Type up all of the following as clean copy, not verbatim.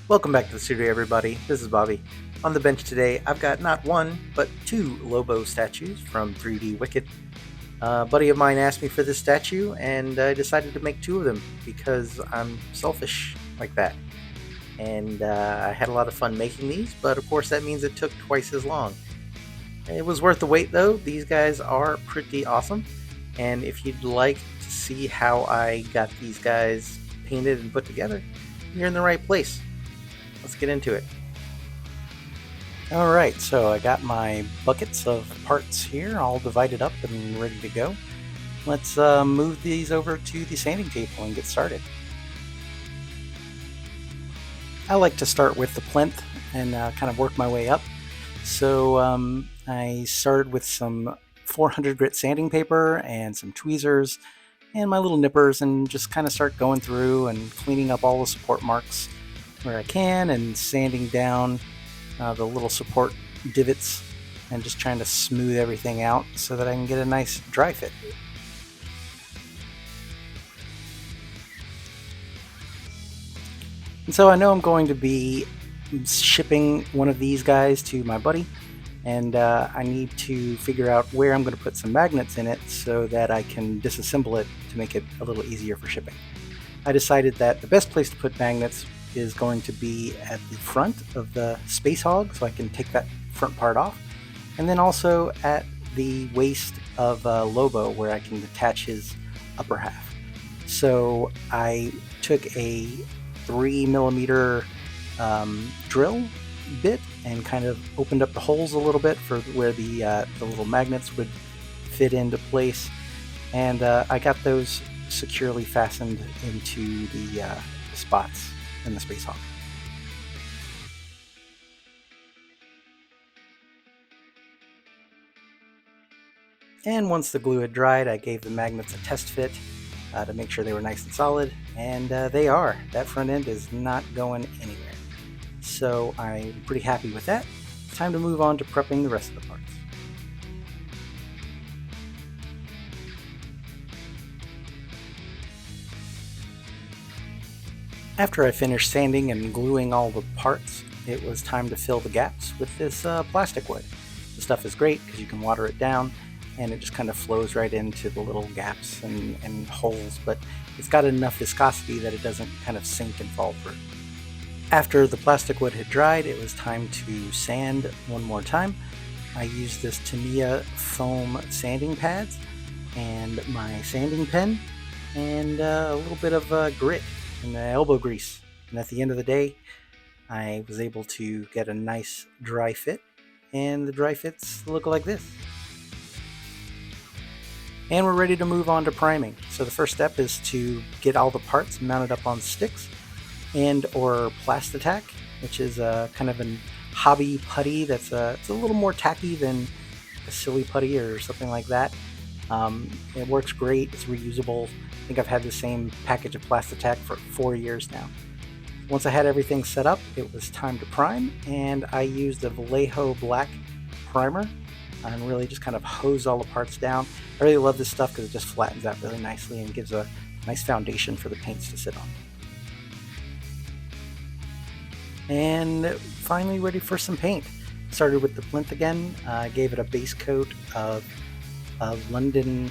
Welcome back to the studio, everybody. This is Bobby. On the bench today, I've got not one, but two Lobo statues from 3D Wicked. A buddy of mine asked me for this statue, and I decided to make two of them because I'm selfish like that. And I had a lot of fun making these, but of course, that means it took twice as long. It was worth the wait, though. These guys are pretty awesome. And if you'd like to see how I got these guys painted and put together, you're in the right place. Let's get into it. Alright, so I got my buckets of parts here all divided up and ready to go. Let's move these over to the sanding table and get started. I like to start with the plinth and kind of work my way up. So I started with some 400 grit sanding paper and some tweezers and my little nippers, and just kind of start going through and cleaning up all the support marks where I can and sanding down the little support divots and just trying to smooth everything out so that I can get a nice dry fit. And so I know I'm going to be shipping one of these guys to my buddy, and I need to figure out where I'm going to put some magnets in it so that I can disassemble it to make it a little easier for shipping. I decided that the best place to put magnets is going to be at the front of the Space Hog, so I can take that front part off, and then also at the waist of Lobo, where I can attach his upper half. So I took a 3mm drill bit and kind of opened up the holes a little bit for where the little magnets would fit into place, and I got those securely fastened into the spots in the Space Hog. And once the glue had dried, I gave the magnets a test fit to make sure they were nice and solid, and they are. That front end is not going anywhere. So I'm pretty happy with that. It's time to move on to prepping the rest of the parts. After I finished sanding and gluing all the parts, it was time to fill the gaps with this plastic wood. The stuff is great because you can water it down and it just kind of flows right into the little gaps and holes, but it's got enough viscosity that it doesn't kind of sink and fall through. After the plastic wood had dried, it was time to sand one more time. I used this Tamiya foam sanding pads and my sanding pen and a little bit of grit and elbow grease. And at the end of the day, I was able to get a nice dry fit, and the dry fits look like this. And we're ready to move on to priming. So the first step is to get all the parts mounted up on sticks and or Plastitac, which is a kind of a hobby putty that's it's a little more tacky than a silly putty or something like that. It works great. It's reusable. I think I've had the same package of Plastitac for 4 years now. Once I had everything set up, it was time to prime, and I used a Vallejo black primer and really just kind of hose all the parts down. I really love this stuff because it just flattens out really nicely and gives a nice foundation for the paints to sit on. And finally ready for some paint. Started with the plinth again. Gave it a base coat of a Dungeon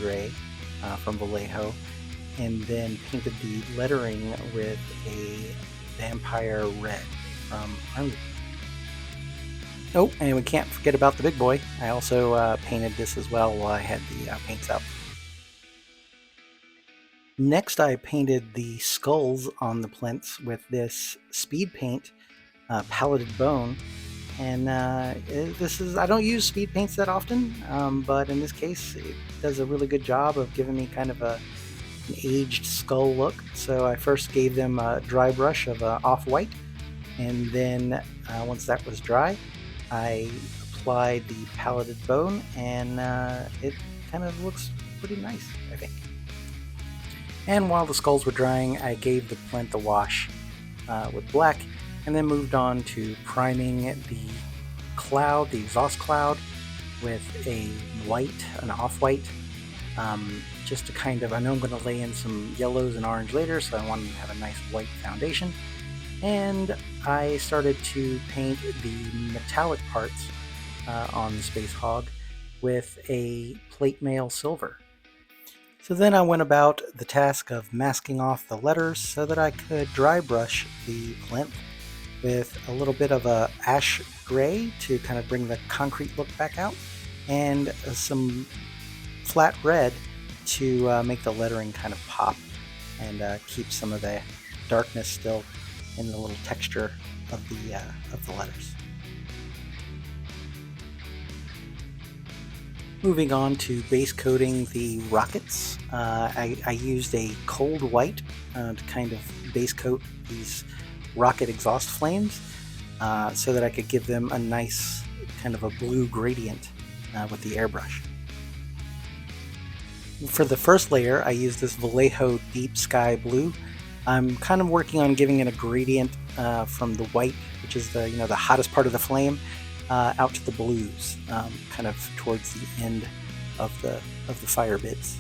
Gray from Vallejo, and then painted the lettering with a Vampire Red from Hungary. Oh, and we can't forget about the big boy. I also painted this as well while I had the paints out. Next, I painted the skulls on the plinths with this speed paint, Paletted Bone. And I don't use speed paints that often, but in this case, it does a really good job of giving me kind of an aged skull look. So I first gave them a dry brush of off-white, and then once that was dry, I applied the Paletted Bone, and it kind of looks pretty nice, I think. And while the skulls were drying, I gave the plinth a wash with black, and then moved on to priming the exhaust cloud, with an off-white just to kind of, I know I'm going to lay in some yellows and orange later, so I wanted to have a nice white foundation. And I started to paint the metallic parts on the Space Hog with a plate mail silver. So then I went about the task of masking off the letters so that I could dry brush the plinth with a little bit of a ash gray to kind of bring the concrete look back out, and some flat red to make the lettering kind of pop and keep some of the darkness still in the little texture of the letters. Moving on to base coating the rockets, I used a cold white to kind of base coat these rocket exhaust flames so that I could give them a nice kind of a blue gradient with the airbrush. For the first layer, I used this Vallejo Deep Sky Blue. I'm kind of working on giving it a gradient from the white, which is the hottest part of the flame, out to the blues, kind of towards the end of the fire bits.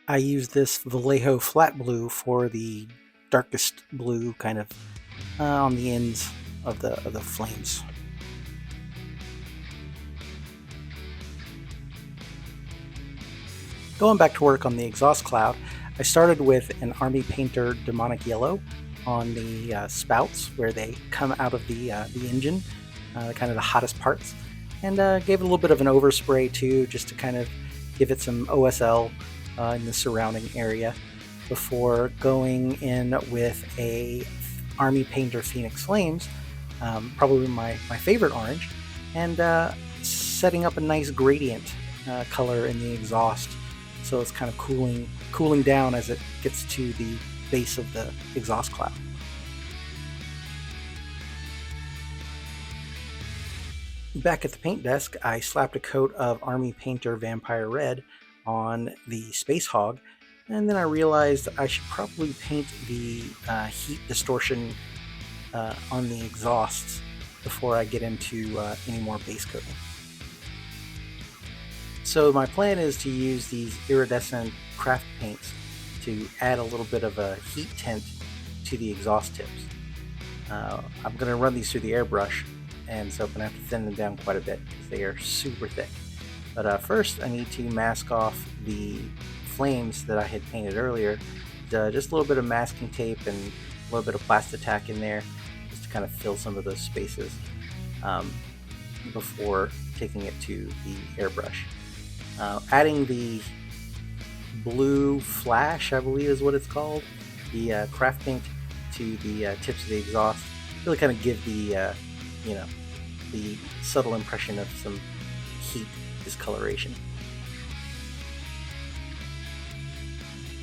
I use this Vallejo Flat Blue for the darkest blue, kind of on the ends of the flames. Going back to work on the exhaust cloud, I started with an Army Painter Demonic Yellow on the spouts where they come out of the engine, kind of the hottest parts, and gave it a little bit of an overspray too, just to kind of give it some OSL in the surrounding area before going in with a Army Painter Phoenix Flames, probably my favorite orange, and setting up a nice gradient color in the exhaust. So it's kind of cooling down as it gets to the base of the exhaust cloud. Back at the paint desk, I slapped a coat of Army Painter Vampire Red on the Space Hog, and then I realized I should probably paint the heat distortion on the exhausts before I get into any more base coating. So my plan is to use these iridescent craft paints to add a little bit of a heat tint to the exhaust tips. I'm going to run these through the airbrush, and so I'm going to have to thin them down quite a bit because they are super thick. But first I need to mask off the flames that I had painted earlier. Just a little bit of masking tape and a little bit of Plasti-Tack in there just to kind of fill some of those spaces before taking it to the airbrush. Adding the blue flash, I believe is what it's called, the craft paint to the tips of the exhaust, really kind of give the the subtle impression of some heat discoloration.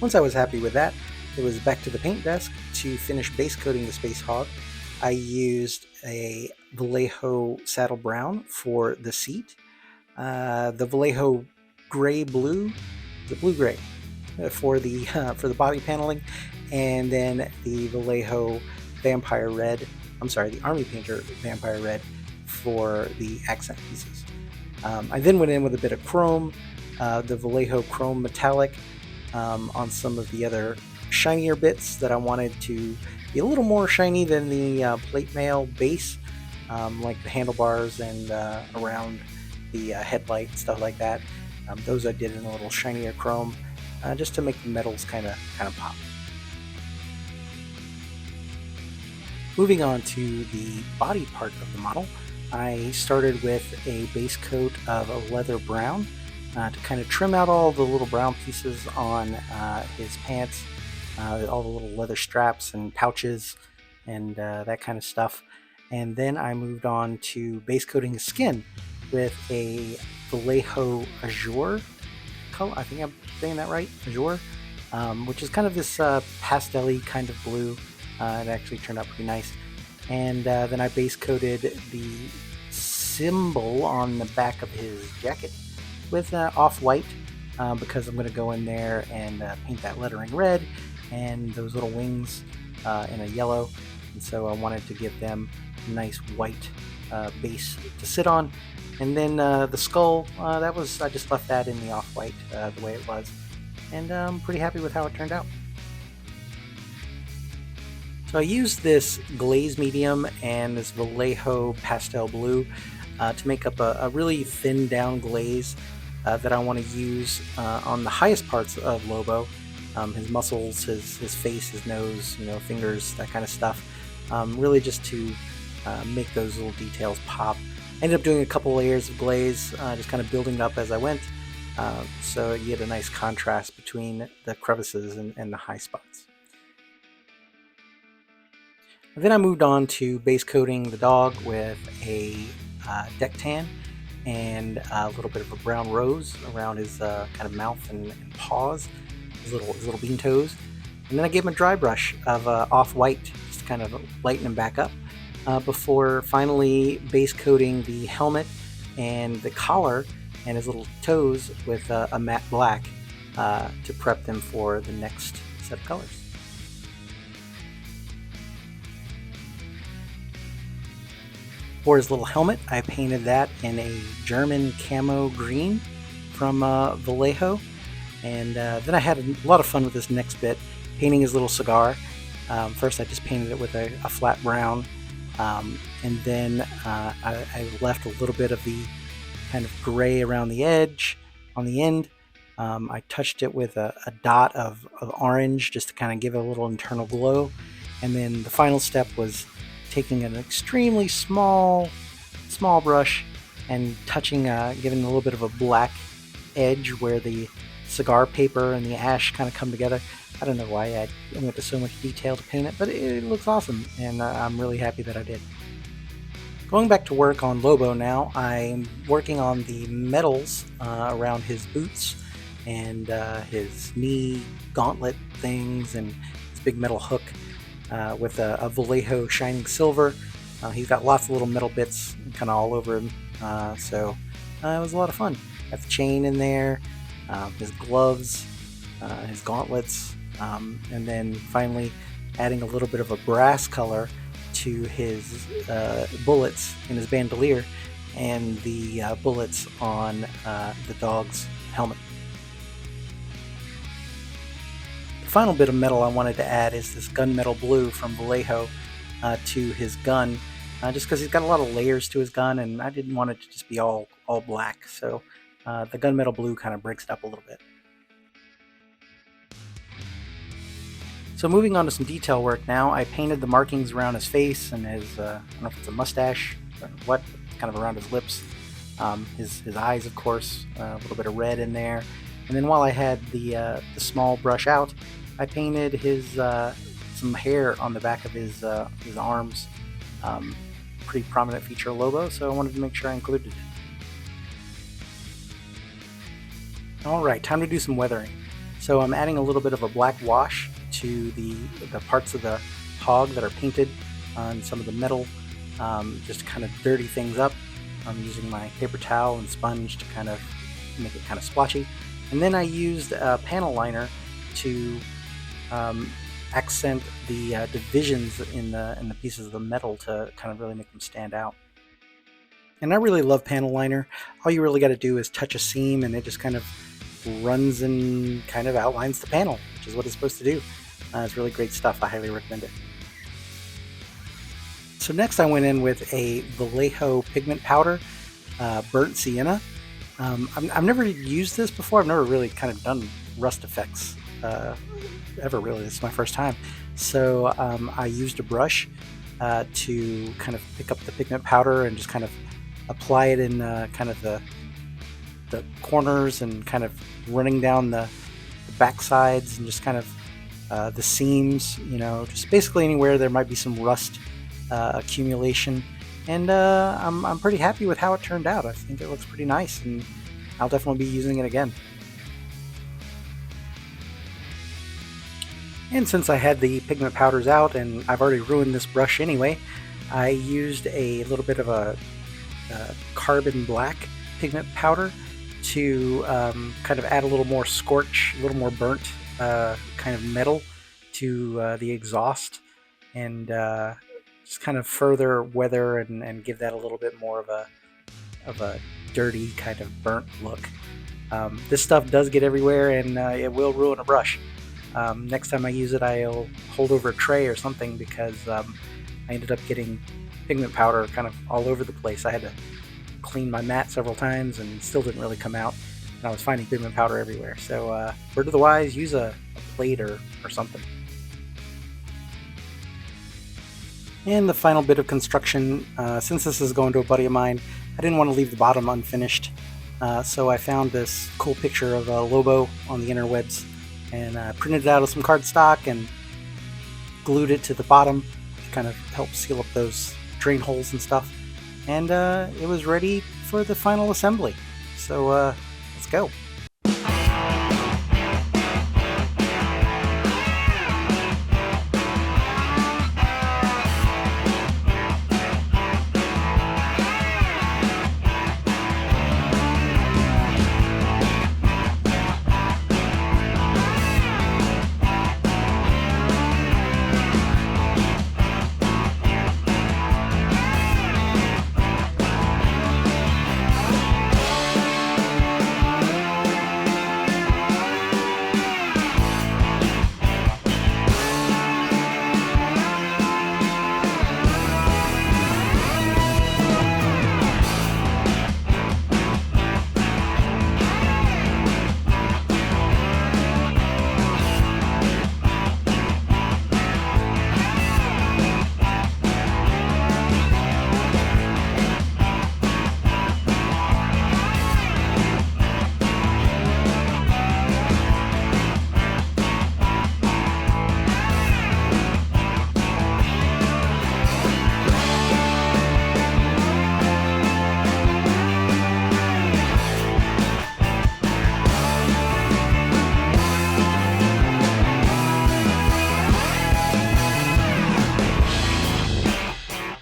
Once I was happy with that, it was back to the paint desk to finish base coating the Space Hog. I used a Vallejo Saddle Brown for the seat, the Vallejo Gray Blue, the Blue Gray for the body paneling, and then the Vallejo Vampire Red. I'm sorry, the Army Painter Vampire Red for the accent pieces. I then went in with a bit of chrome, the Vallejo Chrome Metallic, on some of the other shinier bits that I wanted to be a little more shiny than the plate mail base, like the handlebars and around the headlight, stuff like that. Those I did in a little shinier chrome, just to make the metals kind of pop. Moving on to the body part of the model, I started with a base coat of a leather brown to kind of trim out all the little brown pieces on his pants, all the little leather straps and pouches and that kind of stuff. And then I moved on to base coating his skin with a Vallejo Azure color. I think I'm saying that right, Azure, which is kind of this pastel-y kind of blue. It actually turned out pretty nice. And then I base coated the symbol on the back of his jacket with off-white because I'm going to go in there and paint that lettering red and those little wings in a yellow, and so I wanted to give them a nice white base to sit on. And then the skull, I just left that in the off-white the way it was, and I'm pretty happy with how it turned out. So I used this glaze medium and this Vallejo pastel blue to make up a really thin down glaze that I want to use on the highest parts of Lobo, his muscles, his face, his nose, fingers, that kind of stuff, really just to make those little details pop. I ended up doing a couple layers of glaze, just kind of building up as I went, so you get a nice contrast between the crevices and the high spots. Then I moved on to base coating the dog with a deck tan and a little bit of a brown rose around his kind of mouth and paws, his little bean toes. And then I gave him a dry brush of off-white, just to kind of lighten him back up, before finally base coating the helmet and the collar and his little toes with a matte black to prep them for the next set of colors. For his little helmet, I painted that in a German camo green from Vallejo. And then I had a lot of fun with this next bit, painting his little cigar. First I just painted it with a flat brown, and then I left a little bit of the kind of gray around the edge on the end. I touched it with a dot of orange just to kind of give it a little internal glow. And then the final step was taking an extremely small brush and touching, giving a little bit of a black edge where the cigar paper and the ash kind of come together. I don't know why I went to so much detail to paint it, but it looks awesome, and I'm really happy that I did. Going back to work on Lobo now, I'm working on the metals around his boots and his knee gauntlet things and his big metal hook with a Vallejo shining silver. He's got lots of little metal bits kind of all over him, so it was a lot of fun. Got the chain in there, his gloves, his gauntlets, and then finally adding a little bit of a brass color to his bullets in his bandolier and the bullets on the dog's helmet. The final bit of metal I wanted to add is this gunmetal blue from Vallejo to his gun, just because he's got a lot of layers to his gun, and I didn't want it to just be all black, so the gunmetal blue kind of breaks it up a little bit. So moving on to some detail work now, I painted the markings around his face and his, I don't know if it's a mustache or what, kind of around his lips, his eyes, of course, a little bit of red in there. And then while I had the small brush out, I painted his some hair on the back of his arms. Pretty prominent feature of Lobo, so I wanted to make sure I included it. Alright, time to do some weathering. So I'm adding a little bit of a black wash to the parts of the hog that are painted on some of the metal, just to kind of dirty things up. I'm using my paper towel and sponge to kind of make it kind of splotchy. And then I used a panel liner to accent the divisions in the pieces of the metal to kind of really make them stand out. And I really love panel liner. All you really got to do is touch a seam and it just kind of runs and kind of outlines the panel, which is what it's supposed to do. It's really great stuff. I highly recommend it. So next I went in with a Vallejo pigment powder, burnt sienna. I've never used this before. I've never really kind of done rust effects ever, really. This is my first time. So I used a brush to kind of pick up the pigment powder and just kind of apply it in kind of the corners and kind of running down the back sides and just kind of the seams, just basically anywhere there might be some rust accumulation. And I'm pretty happy with how it turned out. I think it looks pretty nice, and I'll definitely be using it again. And since I had the pigment powders out and I've already ruined this brush anyway, I used a little bit of a carbon black pigment powder to kind of add a little more scorch, a little more burnt kind of metal to the exhaust and just kind of further weather and give that a little bit more of a dirty kind of burnt look. This stuff does get everywhere, and it will ruin a brush. Next time I use it, I'll hold over a tray or something, because I ended up getting pigment powder kind of all over the place. I had to clean my mat several times and still didn't really come out, and I was finding pigment powder everywhere. So word of the wise, use a plate or something. And the final bit of construction, since this is going to a buddy of mine, I didn't want to leave the bottom unfinished. So I found this cool picture of a Lobo on the interwebs, and printed it out of some cardstock and glued it to the bottom to kind of help seal up those drain holes and stuff. And it was ready for the final assembly. So let's go.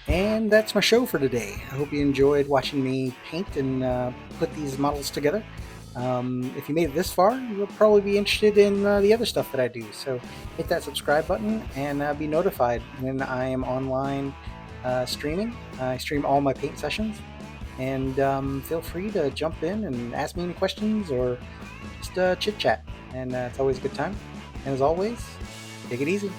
And that's my show for today. I hope you enjoyed watching me paint and put these models together. If you made it this far, you'll probably be interested in the other stuff that I do. So hit that subscribe button and be notified when I am online streaming. I stream all my paint sessions. And feel free to jump in and ask me any questions, or just chit chat. And it's always a good time. And as always, take it easy.